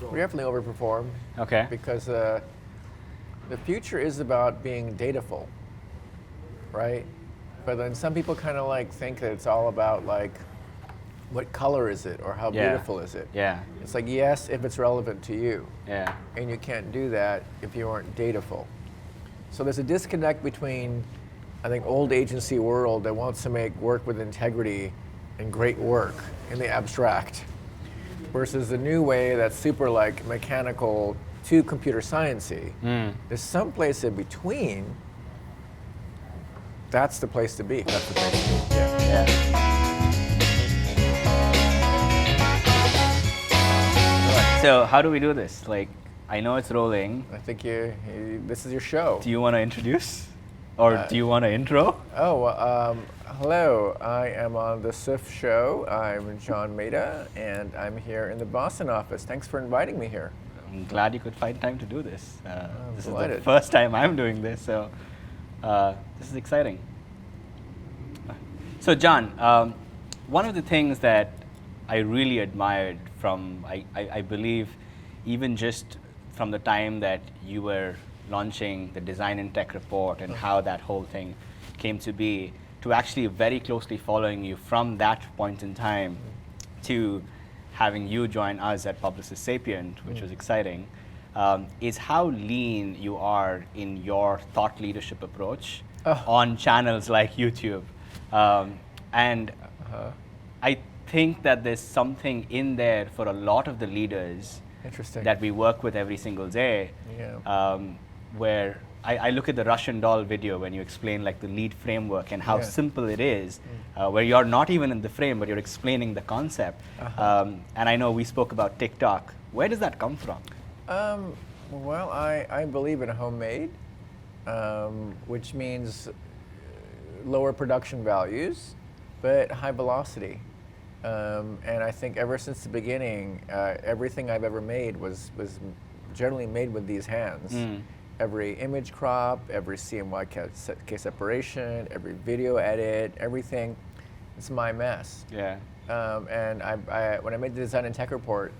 We definitely overperformed. Okay. Because the future is about being dataful, right? But then some people kind of like think that it's all about like, what color is it or how beautiful is it? Yeah. It's like, yes, if it's relevant to you. Yeah. And you can't do that if you aren't dataful. So there's a disconnect between, I think, old agency world that wants to make work with integrity and great work in the abstract versus the new way that's super like mechanical to computer sciencey. There's some place in between. That's the place to be. That's the place to be. Yeah. So how do we do this? Like, I know it's rolling. I think this is your show. Do you want to introduce? Or do you want to intro? Hello, I am on the SIF show. I'm John Maeda, and I'm here in the Boston office. Thanks for inviting me here. I'm glad you could find time to do this. This is the delighted. first time I'm doing this, so this is exciting. So John, one of the things that I really admired from, I believe, even just from the time that you were launching the Design and Tech report and how that whole thing came to be, to actually very closely following you from that point in time to having you join us at Publicis Sapient, which was exciting, is how lean you are in your thought leadership approach on channels like YouTube. I think that there's something in there for a lot of the leaders that we work with every single day, where I look at the Russian doll video when you explain like the lead framework and how simple it is, where you're not even in the frame, but you're explaining the concept. And I know we spoke about TikTok. Where does that come from? Well, I believe in homemade, which means lower production values, but high velocity. And I think ever since the beginning, everything I've ever made was generally made with these hands. Every image crop, every CMYK separation, every video edit, everything, it's my mess. Yeah. And when I made the Design and Tech report,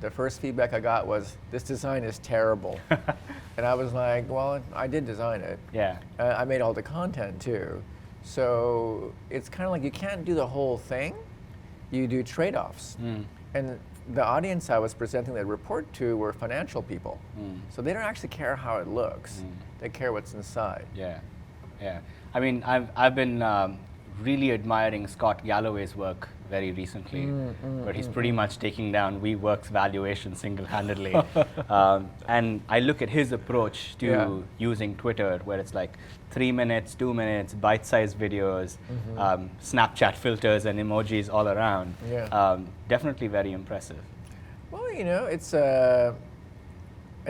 the first feedback I got was, this design is terrible. And I was like, well, I did design it. Yeah. I made all the content too. So it's kind of like you can't do the whole thing. You do trade-offs. And the audience I was presenting the report to were financial people. So they don't actually care how it looks. They care what's inside. Yeah, yeah. I mean, I've been really admiring Scott Galloway's work very recently, where he's pretty much taking down WeWork's valuation single-handedly. And I look at his approach to using Twitter, where it's like 3 minutes, 2 minutes, bite-sized videos, Snapchat filters and emojis all around. Definitely very impressive. Well, you know, it's I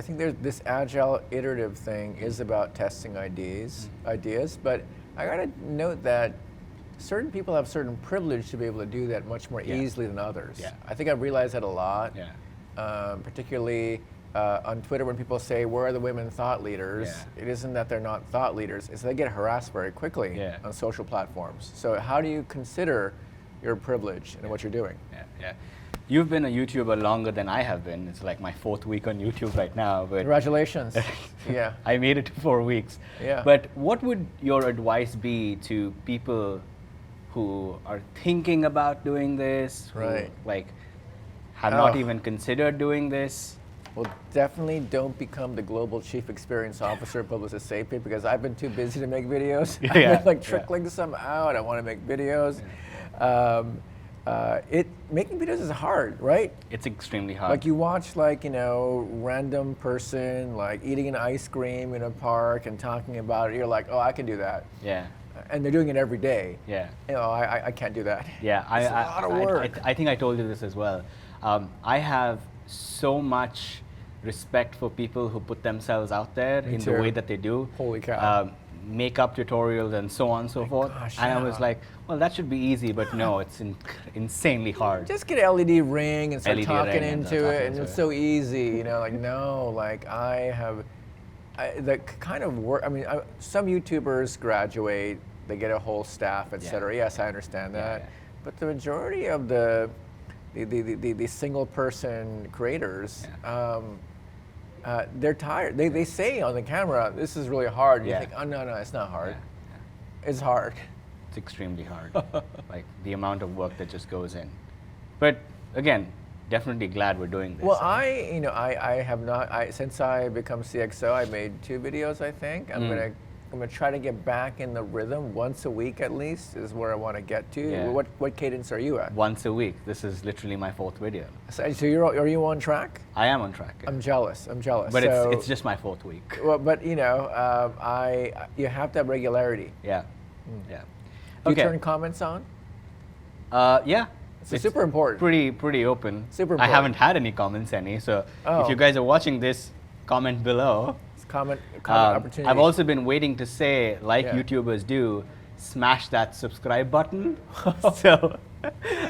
think there's this agile iterative thing is about testing ideas, but I gotta note that certain people have certain privilege to be able to do that much more easily than others. I think I've realized that a lot, particularly on Twitter when people say, where are the women thought leaders? It isn't that they're not thought leaders, it's they get harassed very quickly on social platforms. So how do you consider your privilege and what you're doing? You've been a YouTuber longer than I have been. It's like my 4th week on YouTube right now. But congratulations. I made it to 4 weeks. But what would your advice be to people who are thinking about doing this, who like have not even considered doing this? Well, definitely don't become the global chief experience officer of Publicis Sapient, because I've been too busy to make videos. I've been like trickling some out. I want to make videos. Making videos is hard, right? It's extremely hard. Like you watch like, you know, random person like eating an ice cream in a park and talking about it. You're like, oh, I can do that. And they're doing it every day. You know, I can't do that. It's a lot of work. I think I told you this as well. I have so much respect for people who put themselves out there in the way that they do. Holy cow. Makeup tutorials and so on and so forth. And I was like, well, that should be easy, but no, it's insanely hard. Just get an LED ring and start talking into it, and it's so easy, you know, like, no, like the kind of work, I mean, some YouTubers graduate, they get a whole staff, etc. Yes, I understand that. But the majority of the the single person creators, they're tired. They say on the camera, this is really hard. You think, oh no, it's not hard. It's hard. It's extremely hard. Like the amount of work that just goes in. But again, definitely glad we're doing this. Well, I have not. Since I become CXO, I made 2 videos. I think I'm gonna try to get back in the rhythm once a week at least. Is where I want to get to. Yeah. What cadence are you at? Once a week. This is literally my 4th video. So are you on track? I am on track. Yeah. I'm jealous. But it's just my 4th week. Well, but you have to have regularity. Yeah. Yeah. Do you turn comments on? Yeah. It's super important. Pretty open. Super important. I haven't had any comments so if you guys are watching this, comment below. It's comment opportunity. I've also been waiting to say, like YouTubers do, smash that subscribe button. So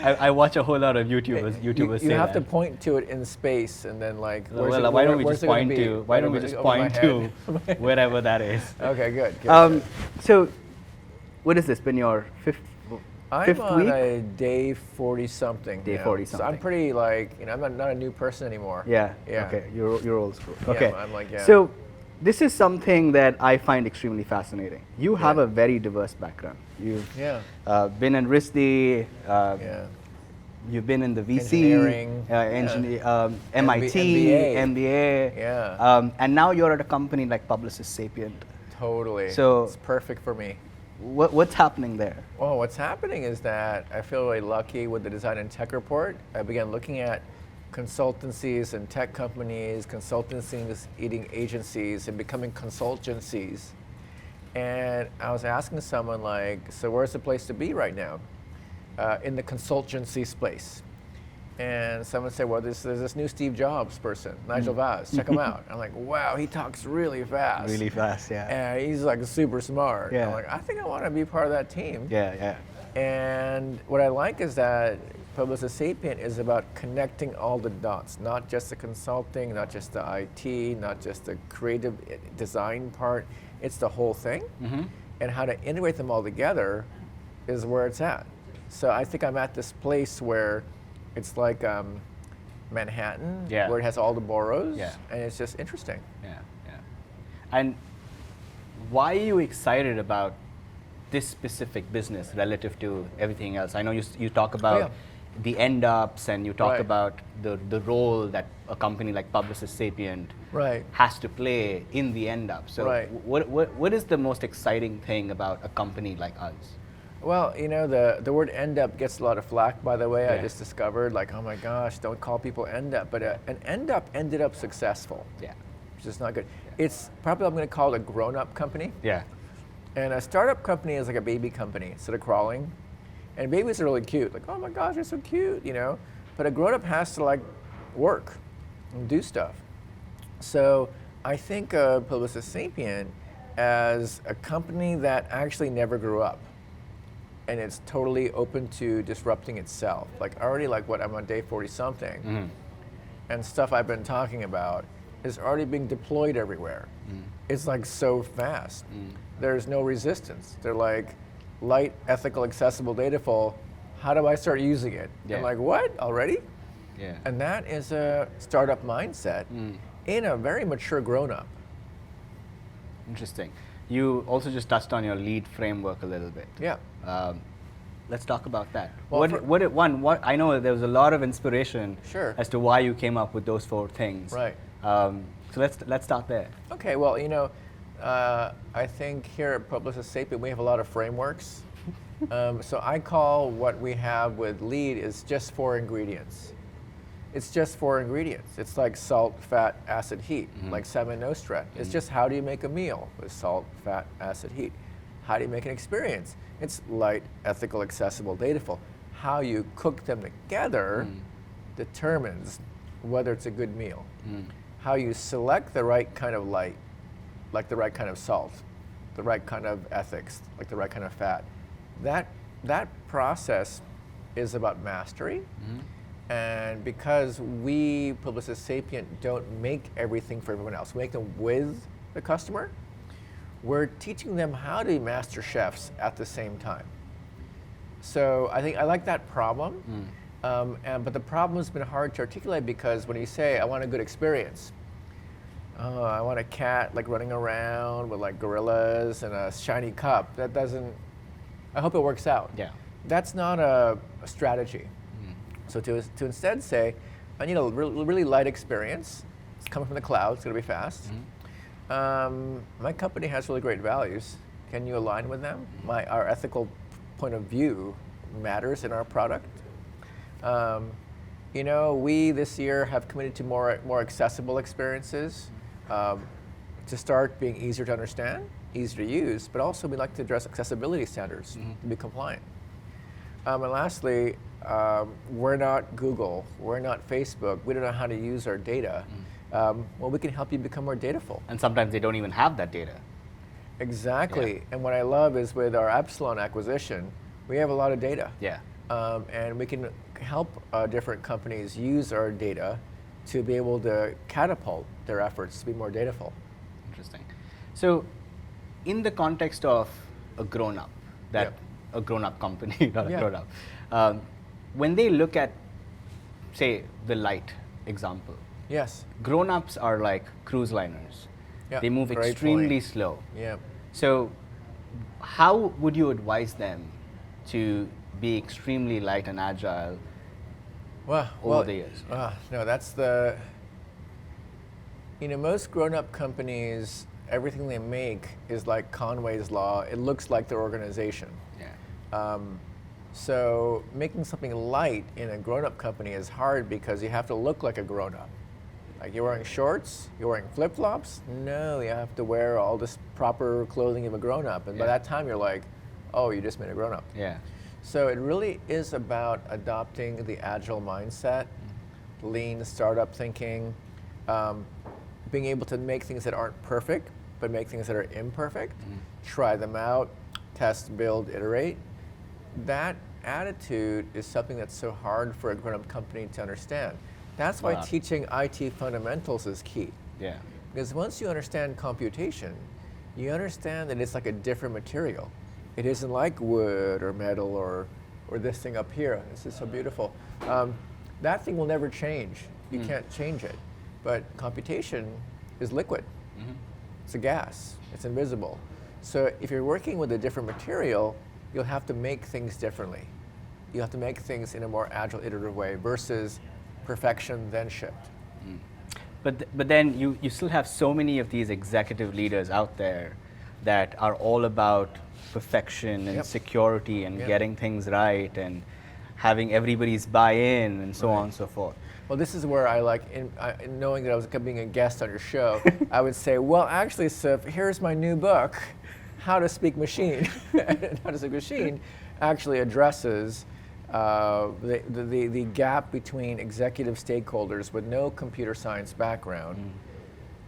I watch a whole lot of YouTubers say you have that. to point to it in space and then like. Why don't we just point to wherever that is? Okay, good. So, what has this been your fifth I'm on week? a day 40 something. Day 40 something. So I'm pretty I'm not a new person anymore. Yeah. Yeah. Okay. You're old school. Yeah, Okay. I'm like, So, this is something that I find extremely fascinating. You have a very diverse background. You've been in RISD. You've been in the VC, engineering, MIT, MBA. Yeah. And now you're at a company like Publicis Sapient. Totally. So it's perfect for me. What's happening there? Well, what's happening is that I feel really lucky with the design and tech report. I began looking at consultancies and tech companies, consultancies eating agencies and becoming consultancies. And I was asking someone like, so where's the place to be right now in the consultancy space? And someone said, well, there's this new Steve Jobs person, Nigel Vaz, check him out. I'm like, wow, he talks really fast. Really fast, yeah. And he's like super smart. Yeah. I'm like, I think I want to be part of that team. Yeah. And what I like is that Publicis Sapient is about connecting all the dots, not just the consulting, not just the IT, not just the creative design part. It's the whole thing. And how to integrate them all together is where it's at. So I think I'm at this place where it's like Manhattan, where it has all the boroughs, and it's just interesting. Yeah. And why are you excited about this specific business relative to everything else? I know you talk about the end-ups and you talk about the role that a company like Publicis Sapient has to play in the end-up. So what is the most exciting thing about a company like us? Well, the word end up gets a lot of flack, by the way. I just discovered, like, oh my gosh, don't call people end up. But an end up ended up successful. Yeah. Which is not good. It's probably, I'm going to call it a grown up company. Yeah. And a startup company is like a baby company, instead of crawling. And babies are really cute. Like, oh my gosh, they're so cute, But a grown up has to like work and do stuff. So I think of Publicis Sapient as a company that actually never grew up. And it's totally open to disrupting itself. Like already, I'm on day 40 something, and stuff I've been talking about is already being deployed everywhere. It's like so fast. There's no resistance. They're like, light, ethical, accessible, Dataful. How do I start using it? I'm like, what, already? Yeah. And that is a startup mindset in a very mature grown-up. Interesting. You also just touched on your lead framework a little bit. Yeah. Let's talk about that. Well, I know there was a lot of inspiration as to why you came up with those 4 things. Right. So let's start there. Okay. Well, I think here at Publicis Sapient we have a lot of frameworks. So I call what we have with lead is just 4 ingredients. It's just 4 ingredients. It's like salt, fat, acid, heat, like salmon nostra. It's just how do you make a meal with salt, fat, acid, heat. How do you make an experience? It's light, ethical, accessible, Dataful. How you cook them together determines whether it's a good meal. How you select the right kind of light, like the right kind of salt, the right kind of ethics, like the right kind of fat. That process is about mastery. And because we, Publicis Sapient, don't make everything for everyone else, we make them with the customer, we're teaching them how to be master chefs at the same time. So I think I like that problem. But the problem has been hard to articulate because when you say, I want a good experience, I want a cat like running around with like gorillas and a shiny cup. That doesn't, I hope it works out. Yeah. That's not a strategy. So to instead say, I need a really light experience. It's coming from the cloud, it's gonna be fast. My company has really great values. Can you align with them? Our ethical point of view matters in our product. You know, we this year have committed to more accessible experiences to start being easier to understand, easier to use, but also we like to address accessibility standards to be compliant. And lastly, we're not Google, we're not Facebook, we don't know how to use our data. Well, we can help you become more dataful. And sometimes they don't even have that data. Exactly. Yeah. And what I love is with our Epsilon acquisition, we have a lot of data. Yeah. And we can help different companies use our data to be able to catapult their efforts to be more dataful. Interesting. So, in the context of a grown-up, a grown-up company, not a grown-up, when they look at, say, the light example, Yes. grown-ups are like cruise liners. Yeah, They move great extremely point. slow. Yeah. So, how would you advise them to be extremely light and agile over the years? No, that's the, you know, most grown-up companies, everything they make is like Conway's Law. It looks like their organization. Yeah. So making something light in a grown-up company is hard because you have to look like a grown-up. Like you're wearing shorts, you're wearing flip-flops? No, you have to wear all this proper clothing of a grown-up. And by that time you're like, oh, you just made a grown-up. Yeah. So it really is about adopting the agile mindset, lean startup thinking, being able to make things that aren't perfect, but make things that are imperfect, try them out, test, build, iterate. That attitude is something that's so hard for a grown-up company to understand. That's why teaching IT fundamentals is key. Yeah. Because once you understand computation, you understand that it's like a different material. It isn't like wood or metal or this thing up here. This is so beautiful. That thing will never change. You can't change it. But computation is liquid. It's a gas. It's invisible. So if you're working with a different material, you'll have to make things differently. You have to make things in a more agile, iterative way versus perfection then shipped. But then you still have so many of these executive leaders out there that are all about perfection and security and getting things right and having everybody's buy-in and so on and so forth. Well, this is where I like, in knowing that I was being a guest on your show, I would say, well, actually, Sif, here's my new book, How to Speak Machine. How to Speak Machine actually addresses the gap between executive stakeholders with no computer science background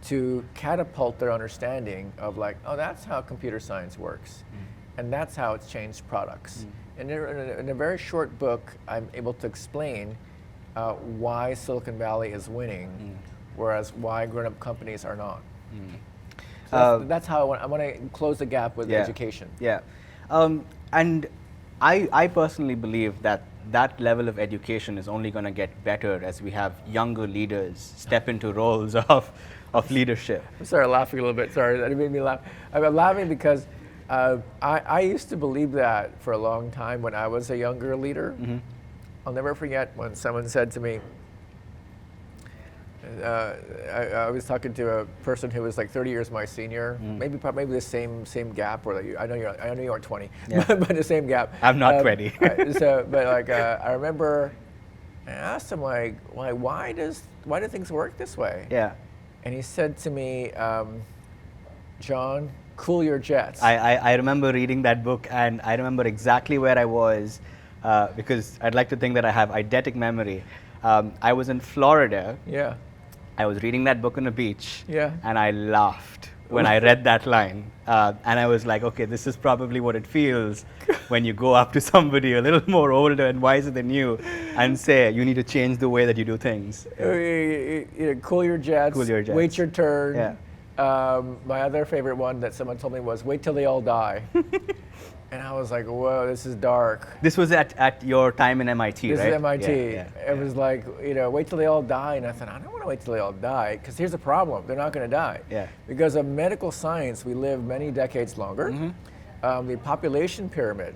to catapult their understanding of like, oh, that's how computer science works. And that's how it's changed products. And in a very short book, I'm able to explain why Silicon Valley is winning, whereas why grown-up companies are not. So that's how I want to close the gap with education. Yeah, and I personally believe that that level of education is only going to get better as we have younger leaders step into roles of leadership. I'm sorry, laughing a little bit. Sorry, that made me laugh. I'm laughing because I used to believe that for a long time when I was a younger leader. I'll never forget when someone said to me, I was talking to a person who was like 30 years my senior, maybe the same gap, or like I know you aren't 20, but the same gap. I'm not 20. So, but like I remember, I asked him like, why do things work this way? Yeah. And he said to me, John, cool your jets. I remember reading that book, and I remember exactly where I was, because I'd like to think that I have eidetic memory. I was in Florida. Yeah. I was reading that book on a beach. Yeah. And I laughed when I read that line. And I was like, okay, this is probably what it feels when you go up to somebody a little more older and wiser than you and say, you need to change the way that you do things. You know, cool your jets. Cool your jets. Wait your turn. Yeah. My other favorite one that someone told me was, wait till they all die. And I was like, whoa, this is dark. This was at your time in MIT, This right? is MIT. Yeah, It was like, wait till they all die. And I thought, I don't want to wait till they all die, because here's the problem. They're not going to die. Yeah. Because of medical science, we live many decades longer. The population pyramid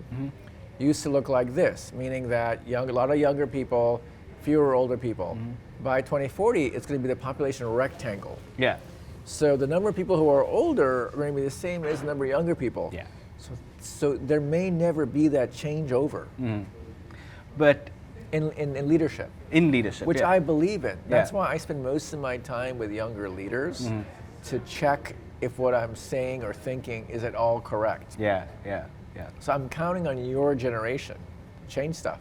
used to look like this, meaning that a lot of younger people, fewer older people. By 2040, it's going to be the population rectangle. Yeah. So the number of people who are older are going to be the same as the number of younger people. Yeah. So there may never be that changeover. But in leadership. in leadership, Which yeah. I believe in. That's Yeah. why I spend most of my time with younger leaders to check if what I'm saying or thinking is at all correct. Yeah, yeah, yeah. So I'm counting on your generation to change stuff.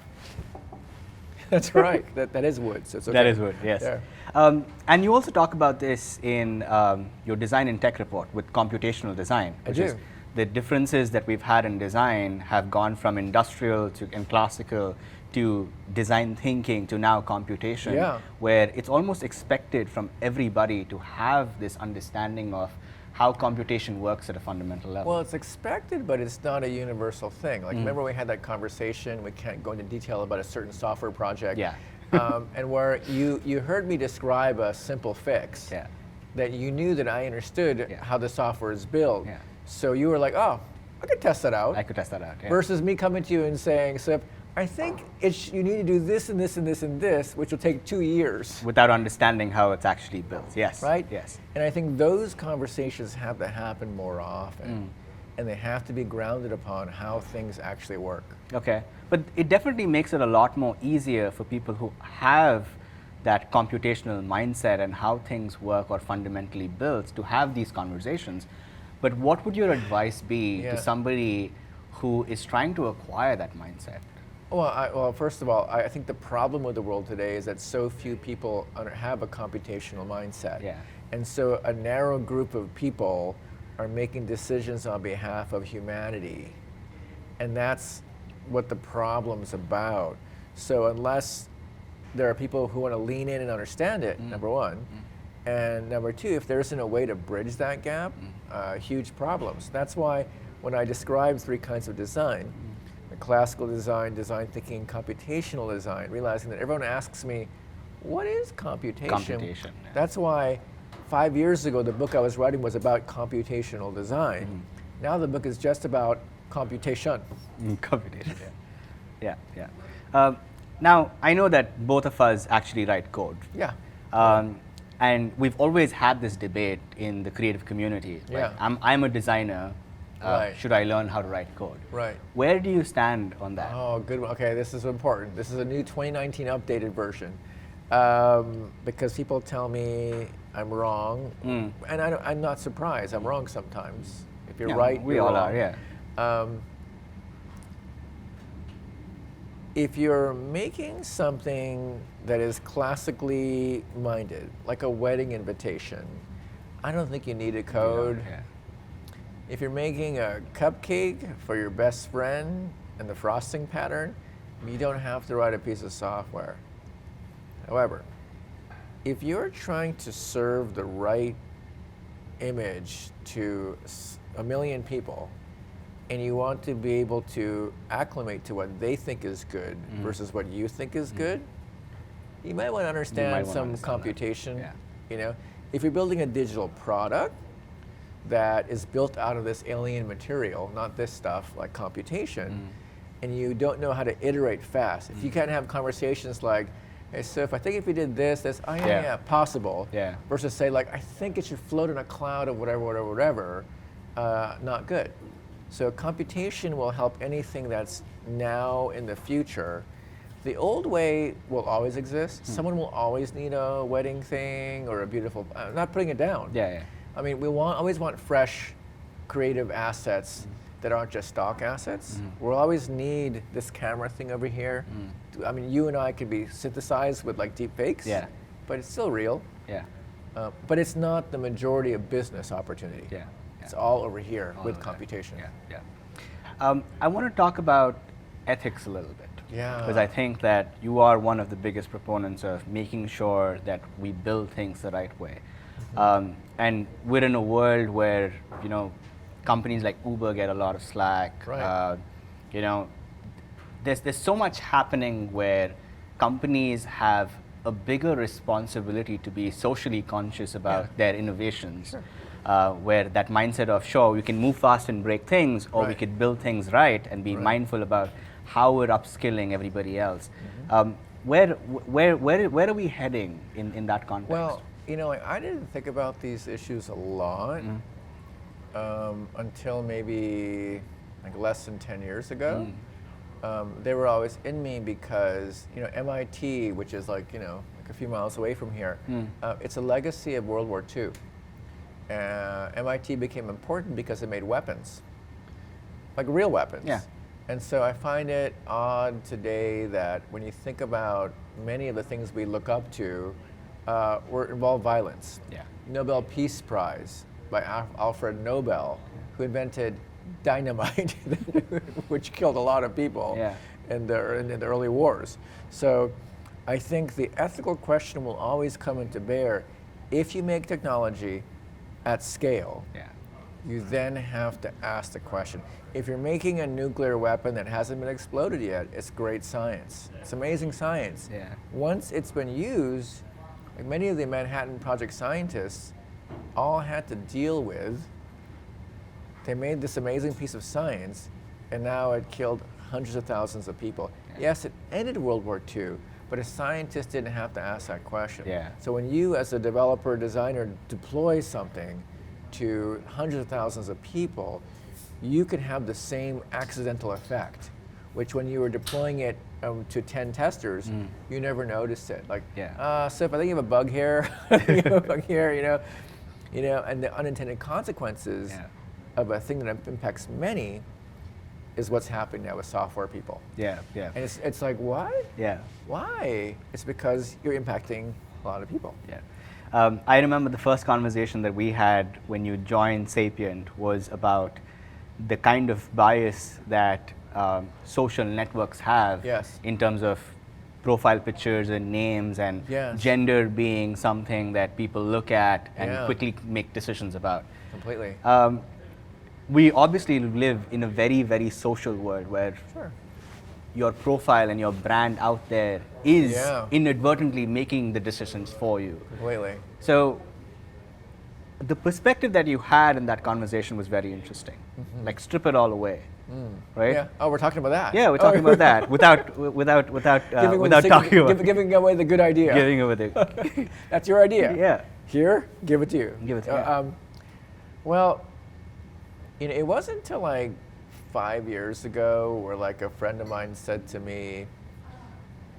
That's right. That is wood. So it's okay. That is wood, yes. Yeah. And you also talk about this in your design and tech report with computational design. I Which do. is the differences that we've had in design have gone from industrial and classical to design thinking to now computation, Yeah. where it's almost expected from everybody to have this understanding of how computation works at a fundamental level. Well, it's expected, but it's not a universal thing. Like, remember we had that conversation, we can't go into detail about a certain software project. Yeah. And where you heard me describe a simple fix, Yeah. that you knew that I understood Yeah. how the software is built. Yeah. So you were like, oh, I could test that out. I could test that out. Yeah. Versus me coming to you and saying, so I think you need to do this and this and this and this, which will take 2 years. Without understanding how it's actually built. Yes. Right? Yes. And I think those conversations have to happen more often. And they have to be grounded upon how things actually work. Okay. But it definitely makes it a lot more easier for people who have that computational mindset and how things work or fundamentally built to have these conversations. But what would your advice be Yeah. to somebody who is trying to acquire that mindset? Well, first of all, I think the problem with the world today is that so few people have a computational mindset. Yeah. And so a narrow group of people are making decisions on behalf of humanity. And that's what the problem's about. So unless there are people who want to lean in and understand it, number one, and number two, if there isn't a way to bridge that gap, huge problems. That's why when I describe 3 kinds of design, the classical design, design thinking, computational design, realizing that everyone asks me, what is computation? Computation, yeah. That's why 5 years ago, the book I was writing was about computational design. Now the book is just about computation. Computation, yeah. Yeah, yeah. Now, I know that both of us actually write code. Yeah. And we've always had this debate in the creative community. Yeah. Like, I'm a designer. Right. Should I learn how to write code? Right. Where do you stand on that? Oh, good one. Okay, this is important. This is a new 2019 updated version. Because people tell me I'm wrong, and I'm not surprised. I'm wrong sometimes. If you're Yeah, right, we you're all wrong. are, yeah. If you're making something that is classically minded, like a wedding invitation, I don't think you need a code. Yeah. If you're making a cupcake for your best friend and the frosting pattern, you don't have to write a piece of software. However, if you're trying to serve the right image to 1 million people, and you want to be able to acclimate to what they think is good versus what you think is good, you might want to understand some computation. Yeah. You know, if you're building a digital product that is built out of this alien material, not this stuff like computation, and you don't know how to iterate fast, if you can't have conversations like, hey, so if we did this, yeah, possible, Yeah. versus say like, I think it should float in a cloud of whatever, not good. So computation will help anything that's now in the future. The old way will always exist. Someone will always need a wedding thing or a beautiful, not putting it down. Yeah, yeah. I mean, we always want fresh, creative assets that aren't just stock assets. We'll always need this camera thing over here. I mean, you and I could be synthesized with like deep fakes, Yeah. but it's still real. Yeah. But it's not the majority of business opportunity. Yeah. It's all over here All with over there. computation. Yeah, yeah. I want to talk about ethics a little bit. Yeah. Because I think that you are one of the biggest proponents of making sure that we build things the right way. And we're in a world where, you know, companies like Uber get a lot of slack. Right. You know, there's so much happening where companies have a bigger responsibility to be socially conscious about their innovations. Sure. Where that mindset of, sure, we can move fast and break things, or we Right. could build things right and be Right. mindful about how we're upskilling everybody else. Where are we heading in that context? Well, you know, like, I didn't think about these issues a lot until maybe like less than 10 years ago. They were always in me because, you know, MIT, which is like, you know, like a few miles away from here, it's a legacy of World War II. MIT became important because it made weapons, like real weapons. Yeah. And so I find it odd today that when you think about many of the things we look up to, involve violence. Yeah. Nobel Peace Prize by Alfred Nobel, who invented dynamite, which killed a lot of people in the early wars. So I think the ethical question will always come into bear. If you make technology at scale, you then have to ask the question. If you're making a nuclear weapon that hasn't been exploded yet, it's great science. It's amazing science. Yeah. Once it's been used, like many of the Manhattan Project scientists all had to deal with, they made this amazing piece of science, and now it killed hundreds of thousands of people. Yes, it ended World War II, but a scientist didn't have to ask that question. So when you, as a developer, designer, deploy something to hundreds of thousands of people, you can have the same accidental effect, which when you were deploying it to 10 testers, you never noticed it. Like, so if I think you have a bug here, you know, and the unintended consequences of a thing that impacts many is what's happening now with software people. And it's like, what? Why? It's because you're impacting a lot of people. I remember the first conversation that we had when you joined Sapient was about the kind of bias that social networks have in terms of profile pictures and names and gender being something that people look at and quickly make decisions about. Completely. We obviously live in a very, very social world where your profile and your brand out there is inadvertently making the decisions for you. Completely. So the perspective that you had in that conversation was very interesting. Like, strip it all away, right? Yeah. Oh, we're talking about that. Yeah, we're talking about that without talking about giving away the good idea. Giving away the. That's your idea. Yeah. Here, give it to you. Give it to you. Well, you know, it wasn't until like 5 years ago where like a friend of mine said to me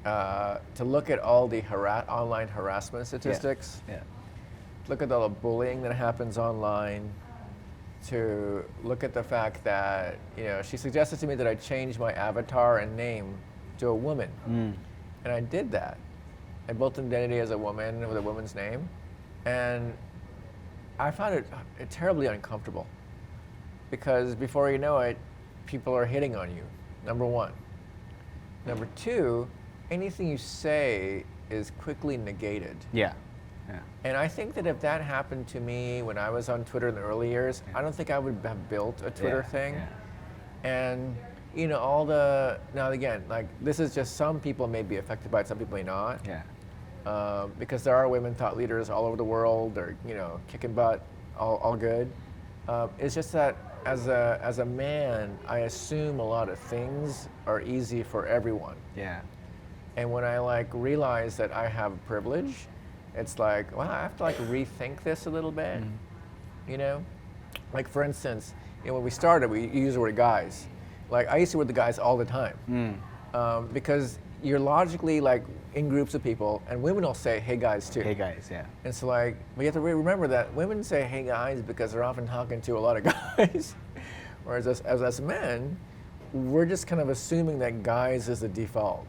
to look at all the online harassment statistics. Look at all the bullying that happens online, to look at the fact that, you know, she suggested to me that I change my avatar and name to a woman. And I did that. I built an identity as a woman with a woman's name. And I found it terribly uncomfortable because before you know it, people are hitting on you, number one. Number two, anything you say is quickly negated. And I think that if that happened to me when I was on Twitter in the early years, I don't think I would have built a Twitter thing. And, you know, now again, like, this is just some people may be affected by it, some people may not. Because there are women thought leaders all over the world, they're, you know, kicking butt, all good. It's just that as a man, I assume a lot of things are easy for everyone. And when I like realize that I have privilege, it's like, wow, I have to like rethink this a little bit, you know? Like, for instance, you know, when we started, we used the word guys. Like, I used to word the guys all the time because you're logically like in groups of people, and women will say, hey guys too. Hey guys, And so like, we have to remember that women say hey guys because they're often talking to a lot of guys. Whereas as men, we're just kind of assuming that guys is the default.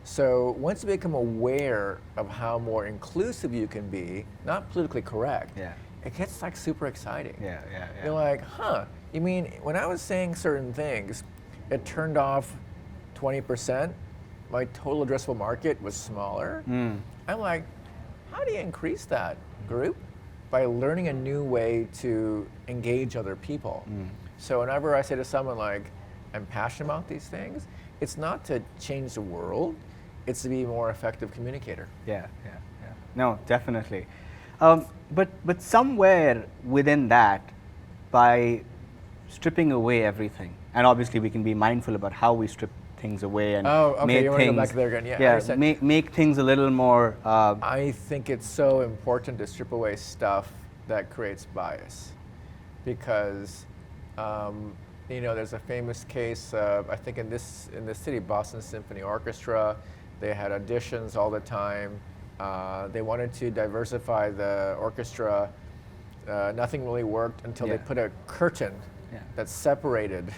So once you become aware of how more inclusive you can be, not politically correct, it gets like super exciting. You're like, huh, you mean when I was saying certain things, it turned off 20%, my total addressable market was smaller. I'm like, how do you increase that group? by learning a new way to engage other people. So whenever I say to someone like, I'm passionate about these things, it's not to change the world, it's to be a more effective communicator. Yeah. No, definitely. But somewhere within that, by stripping away everything, and obviously we can be mindful about how we strip things away and make you want to go back there again? Yeah, make things a little more. I think it's so important to strip away stuff that creates bias, because there's a famous case. I think in this city, Boston Symphony Orchestra, they had auditions all the time. They wanted to diversify the orchestra. Nothing really worked until they put a curtain that separated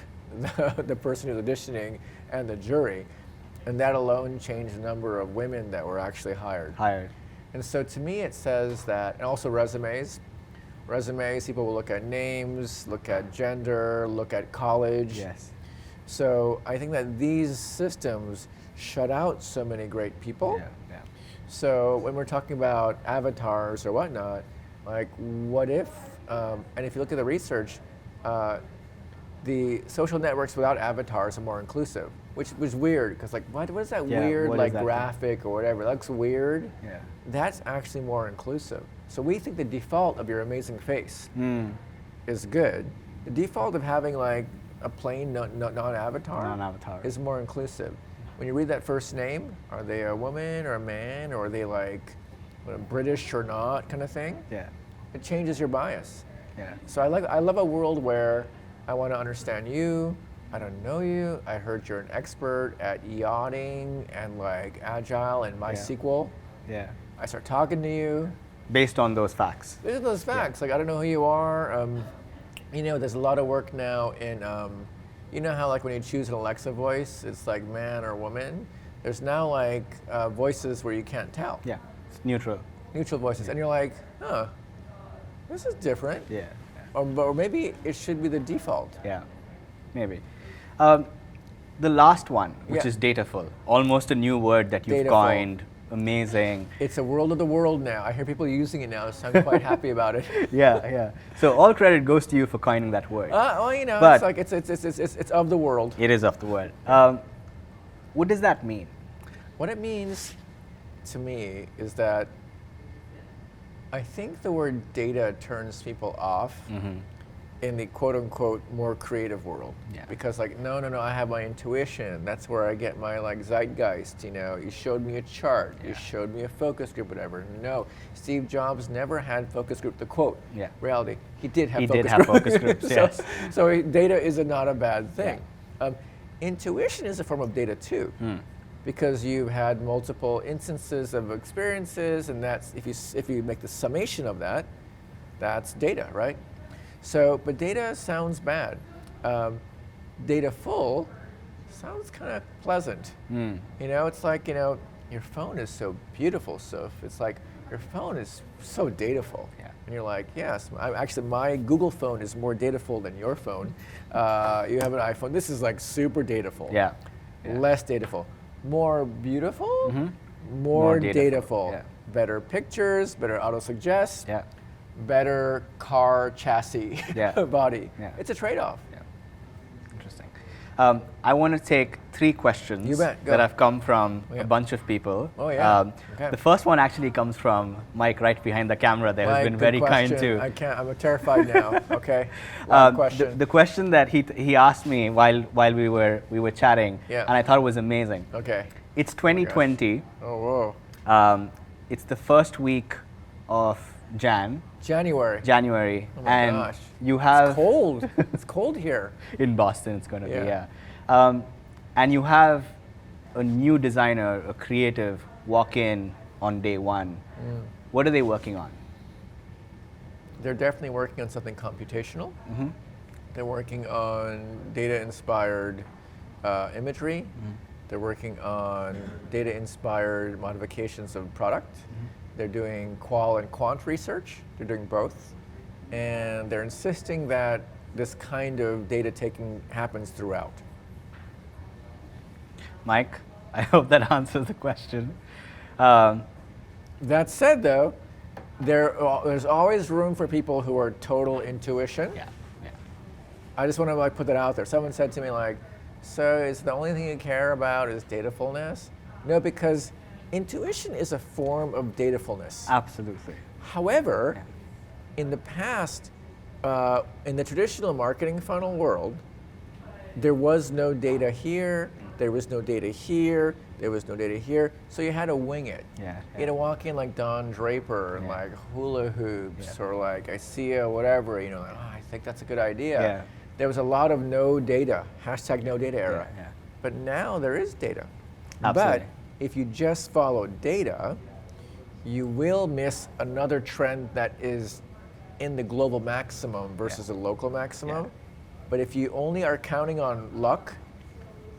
the person who's auditioning and the jury, and that alone changed the number of women that were actually hired. And so to me it says that, and also resumes, people will look at names, look at gender, look at college. Yes. So I think that these systems shut out so many great people. Yeah. So when we're talking about avatars or whatnot, like what if, and if you look at the research, the social networks without avatars are more inclusive, which was weird, because like, what is that weird like graphic or whatever? That looks weird. Yeah. That's actually more inclusive. So we think the default of your amazing face is good. The default of having like a plain non-avatar is more inclusive. When you read that first name, are they a woman or a man, or are they like British or not kind of thing? Yeah. It changes your bias. Yeah. So I love a world where I want to understand you. I don't know you. I heard you're an expert at yachting and like Agile and MySQL. Yeah. I start talking to you. Based on those facts. Based on those facts. Like, I don't know who you are. There's a lot of work now in, you know how like when you choose an Alexa voice, it's like man or woman? There's now like voices where you can't tell. Yeah, it's neutral. Neutral voices. And you're like, huh, this is different. Yeah. Or maybe it should be the default. Yeah, maybe. The last one, which is Dataful, almost a new word that you've coined. Amazing. It's a world of the world now. I hear people using it now, so I'm quite happy about it. Yeah. So all credit goes to you for coining that word. But it's like it's of the world. It is of the world. What does that mean? What it means to me is that I think the word data turns people off in the quote-unquote more creative world. Yeah. Because like, no, I have my intuition. That's where I get my like zeitgeist, You showed me a chart. You showed me a focus group, whatever. No, Steve Jobs never had focus group. The quote, reality, he did have focus groups. Yes. So data is not a bad thing. Yeah. Intuition is a form of data too. Because you've had multiple instances of experiences, and that's, if you make the summation of that, that's data, right? So, but data sounds bad. Dataful sounds kind of pleasant. It's like, your phone is so beautiful, so it's like, your phone is so dataful. Yeah. And you're like, yes, actually my Google phone is more dataful than your phone. You have an iPhone, this is like super dataful. Yeah. Less dataful. More beautiful, more dataful. Yeah. Better pictures, better auto-suggest. Yeah. Better car chassis body. Yeah. It's a trade-off. Yeah. Interesting. I want to take 3 questions You bet. Go. that have come from a bunch of people. Oh, yeah. Okay. The first one actually comes from Mike right behind the camera there, who's been very kind to. I'm terrified now. Okay. Question. The question that he asked me while we were chatting, and I thought it was amazing. Okay. It's 2020. Oh, whoa. It's the first week of January. Oh my gosh. You have It's cold. It's cold here. In Boston, it's going to be, and you have a new designer, a creative, walk in on day one. What are they working on? They're definitely working on something computational. They're working on data-inspired imagery. They're working on data-inspired modifications of product. They're doing qual and quant research. They're doing both. And they're insisting that this kind of data taking happens throughout. Mike, I hope that answers the question. That said, though, there's always room for people who are total intuition. Yeah. I just want to like put that out there. Someone said to me like, so is the only thing you care about is datafulness? No, because intuition is a form of datafulness. Absolutely. However, in the past, in the traditional marketing funnel world, there was no data here, there was no data here, there was no data here, so you had to wing it. Yeah. You had to walk in like Don Draper and Yeah. like hula hoops Yeah. or like I see a whatever, you know, like, oh, I think that's a good idea. Yeah. There was a lot of no data, hashtag no data era. Yeah. But now there is data. Absolutely. But if you just follow data, you will miss another trend that is in the global maximum versus the local maximum. Yeah. But if you only are counting on luck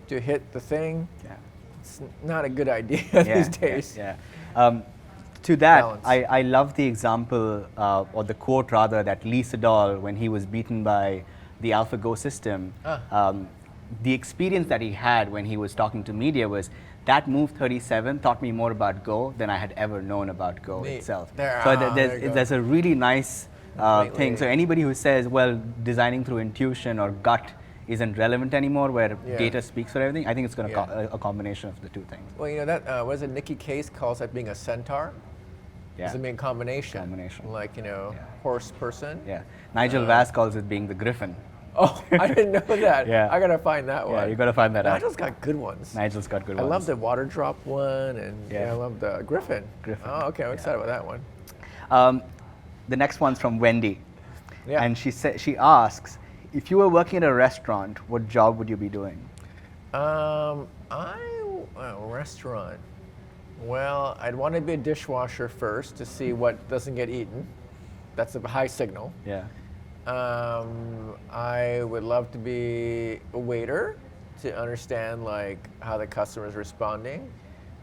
to hit the thing, Yeah. it's not a good idea these days. Yeah. To that, Balance. I love the example, or the quote rather, that Lee Sedol, when he was beaten by the AlphaGo system, the experience that he had when he was talking to media was, that move 37 taught me more about Go than I had ever known about Go Neat. itself. There- So there you go. there's a really nice thing. So anybody who says, well, designing through intuition or gut isn't relevant anymore, where Yeah. data speaks for everything, I think it's going to Yeah. a combination of the two things. Well, you know that what is it? Nikki Case calls that being a centaur. Yeah. It's a being combination. Combination. Like Yeah. horse person. Yeah. Nigel Vass calls it being the griffin. Oh, I didn't know that. Yeah. I gotta find that one. Yeah, you got to find that out. Nigel's got good ones. Nigel's got good I ones. love the water drop one, and Yeah. I love the griffin. Griffin. Oh, okay, I'm excited about that one. The next one's from Wendy. Yeah. And she asks, if you were working at a restaurant, what job would you be doing? Restaurant. Well, I'd want to be a dishwasher first to see what doesn't get eaten. That's a high signal. Yeah. I would love to be a waiter to understand like how the customer is responding.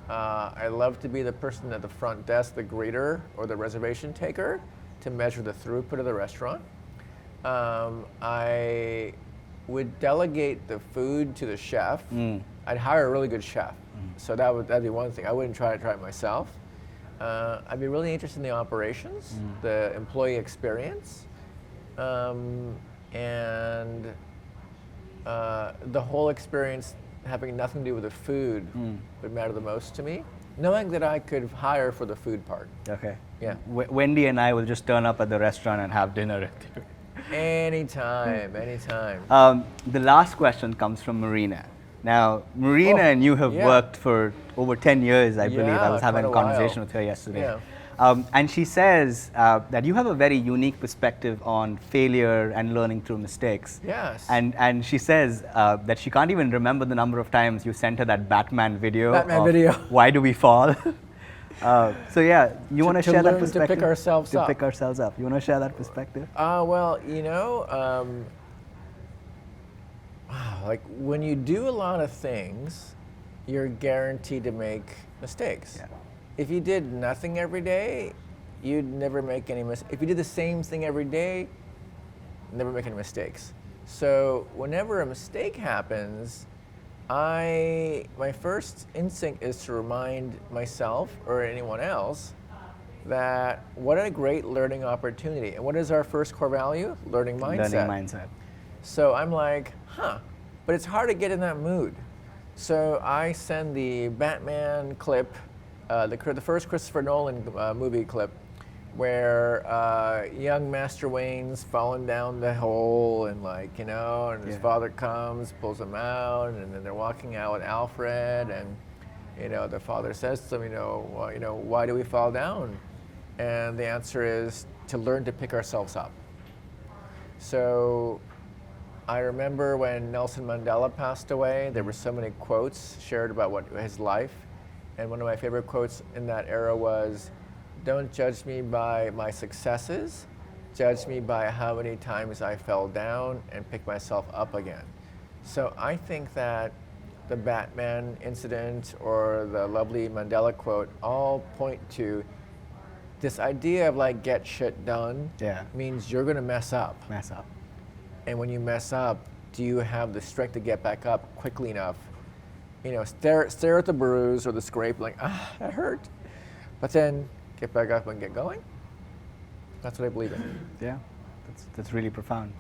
I love to be the person at the front desk, the greeter or the reservation taker, to measure the throughput of the restaurant. I would delegate the food to the chef. I'd hire a really good chef. So that'd be one thing. I wouldn't try it myself. I'd be really interested in the operations, the employee experience, and the whole experience having nothing to do with the food would matter the most to me. Knowing that I could hire for the food part. Okay. Yeah. Wendy and I will just turn up at the restaurant and have dinner with you. Anytime. The last question comes from Marina. Now, Marina and you have yeah. worked for over 10 years, I believe. I Yeah, was having quite a a conversation while. with her yesterday. Yeah. And she says that you have a very unique perspective on failure and learning through mistakes. Yes. And she says that she can't even remember the number of times you sent her that Batman video. Batman of video. Why do we fall? So yeah, you want to share that learn to perspective? pick ourselves up. To pick ourselves up. You want to share that perspective? Well, like when you do a lot of things, you're guaranteed to make mistakes. Yeah. If you did nothing every day, you'd never make any mistakes. If you did the same thing every day, never make any mistakes. So whenever a mistake happens, my first instinct is to remind myself or anyone else that what a great learning opportunity. And what is our first core value? Learning mindset. Learning mindset. So I'm like, but it's hard to get in that mood. So I send the Batman clip, the first Christopher Nolan movie clip, where young Master Wayne's falling down the hole and and his father comes, pulls him out, and then they're walking out with Alfred, and the father says to him, why do we fall down? And the answer is to learn to pick ourselves up. So I remember when Nelson Mandela passed away, there were so many quotes shared about his life. And one of my favorite quotes in that era was, "Don't judge me by my successes, judge me by how many times I fell down and picked myself up again." So I think that the Batman incident or the lovely Mandela quote all point to this idea of get shit done means you're gonna mess up. Mess up. And when you mess up, do you have the strength to get back up quickly enough? Stare at the bruise or the scrape that hurt. But then get back up and get going. That's what I believe in. Yeah, that's really profound.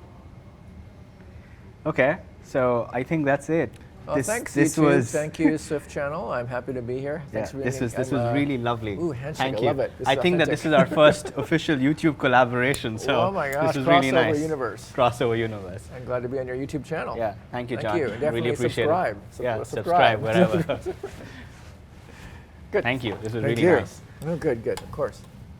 Okay, so I think that's it. Well, thanks, YouTube. Thank you, Swift Channel. I'm happy to be here. Thanks for being this was really lovely. Ooh, handshake, Thank I you. love it. I think that this is our first official YouTube collaboration, so oh my gosh, this was crossover really nice. Universe. Crossover universe. I'm glad to be on your YouTube channel. Yeah, thank you, John. Thank you. Definitely really appreciate subscribe. it. Yeah, subscribe wherever. Good. Thank you. This was Thank really you. nice. Oh, good, of course.